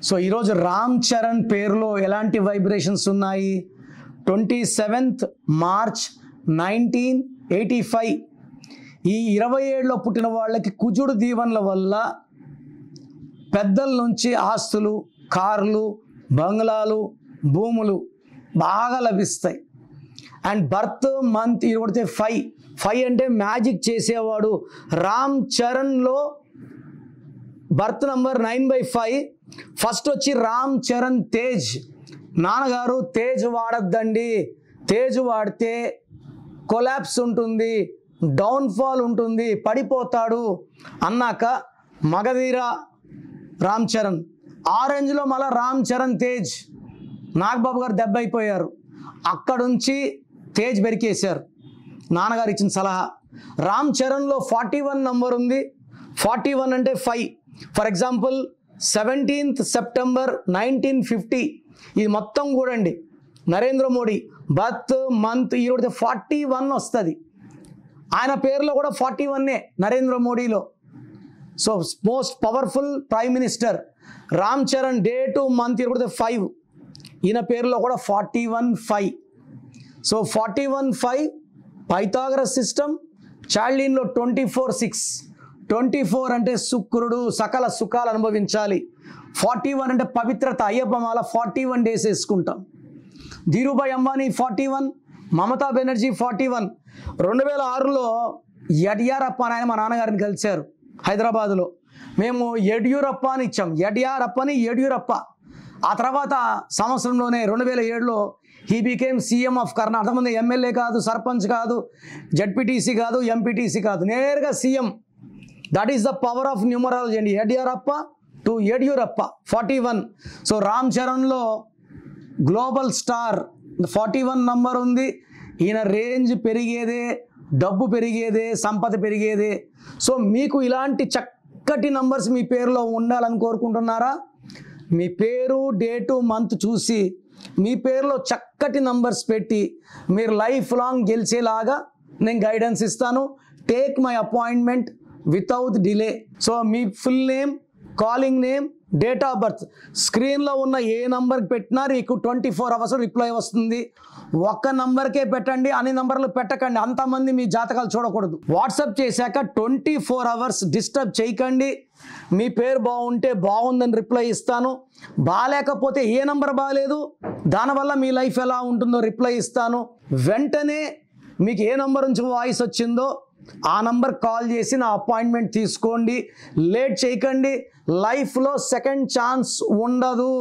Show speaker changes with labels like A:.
A: So ఈరోజు రామ్ చరణ్ పేరులో ఎలాంటి వైబ్రేషన్స్ ఉన్నాయి? 27th March 1985 ఈ 27లో పుట్టిన వాళ్ళకి కుజుడు దీవెనల వల్ల పెద్దల నుంచి ఆస్తులు, కార్లు, బంగ్లాలు, భూములు బాగా లభిస్తాయి. అండ్ బర్త్ మంత్ ఇది 5 అంటే మ్యాజిక్ చేసేవాడు. రామ్ చరణ్లో బర్త్ నంబర్ 9/5. ఫస్ట్ వచ్చి రామ్ చరణ్ తేజ్. నాన్నగారు తేజ్ వాడద్దండి, తేజ్ వాడితే కొలాప్స్ ఉంటుంది, డౌన్ఫాల్ ఉంటుంది, పడిపోతాడు అన్నాక మగధీర రామ్ చరణ్, ఆరెంజ్లో మళ్ళీ రామ్ చరణ్ తేజ్. నాగబాబు గారు దెబ్బ అయిపోయారు. అక్కడుంచి తేజ్ బెరికేశారు. నాన్నగారు ఇచ్చిన సలహా. రామ్ చరణ్లో 41 నంబర్ ఉంది. 41 అంటే 5. ఫర్ ఎగ్జాంపుల్ 17th September 1950 ఇది మొత్తం కూడండి. నరేంద్ర మోడీ బర్త్ మంత్ ఈరోజు 41 వస్తుంది. ఆయన పేరులో కూడా 41 నరేంద్ర మోడీలో. So most powerful prime minister. Ram Charan date month ఈరోజు 5. ఈయన పేరులో కూడా 41/5. So 41/5 Pythagoras system. చార్లిన్లో 24/6. 24 అంటే శుక్రుడు సకల సుఖాలు అనుభవించాలి. 41 అంటే పవిత్రత. అయ్యప్ప మాల 41 డేస్ వేసుకుంటాం. ధీరుభాయ్ అంబానీ 41, మమతా బెనర్జీ 41. 2006లో యడ్యూరప్ప అని ఆయన మా నాన్నగారిని కలిశారు హైదరాబాదులో. మేము యడ్యూరప్ప అని ఇచ్చాం. యడ్యూరప్ప. ఆ తర్వాత సంవత్సరంలోనే 2007లో he became CM of Karnataka. అంతకుముందు ఎమ్మెల్యే కాదు, సర్పంచ్ కాదు, జడ్పీటీసీ కాదు, ఎంపీటీసీ కాదు, నేరుగా CM. That is the power of numerology అండి. యడ్యూరప్ప టు యడ్యూరప్ప 41. సో రామ్ చరణ్లో గ్లోబల్ స్టార్ 41 నంబర్ ఉంది. ఈయన రేంజ్ పెరిగేదే, డబ్బు పెరిగేదే, సంపద పెరిగేదే. సో మీకు ఇలాంటి చక్కటి నంబర్స్ మీ పేరులో ఉండాలని కోరుకుంటున్నారా? మీ పేరు, డేటు, మంత్ చూసి మీ పేరులో చక్కటి నంబర్స్ పెట్టి మీరు లైఫ్ లాంగ్ గెలిచేలాగా నేను గైడెన్స్ ఇస్తాను. Take my appointment without delay. So me full name, calling name, date of birth స్క్రీన్లో ఉన్న ఏ నంబర్కి పెట్టినా మీకు 24 hours రిప్లై వస్తుంది. ఒక్క నంబర్కే పెట్టండి, అన్ని నంబర్లు పెట్టకండి. అంతమంది మీ జాతకాలు చూడకూడదు. వాట్సాప్ చేశాక 24 hours డిస్టర్బ్ చేయకండి. మీ పేరు బాగుంటే బాగుందని రిప్లై ఇస్తాను. బాగాలేకపోతే ఏ నంబర్ బాగాలేదు, దానివల్ల మీ లైఫ్ ఎలా ఉంటుందో రిప్లై ఇస్తాను. వెంటనే మీకు ఏ నంబర్ నుంచి వాయిస్ వచ్చిందో ఆ నంబర్ కాల్ చేసి నా అపాయింట్మెంట్ తీసుకోండి. లేట్ చేయకండి. లైఫ్లో సెకండ్ ఛాన్స్ ఉండదు.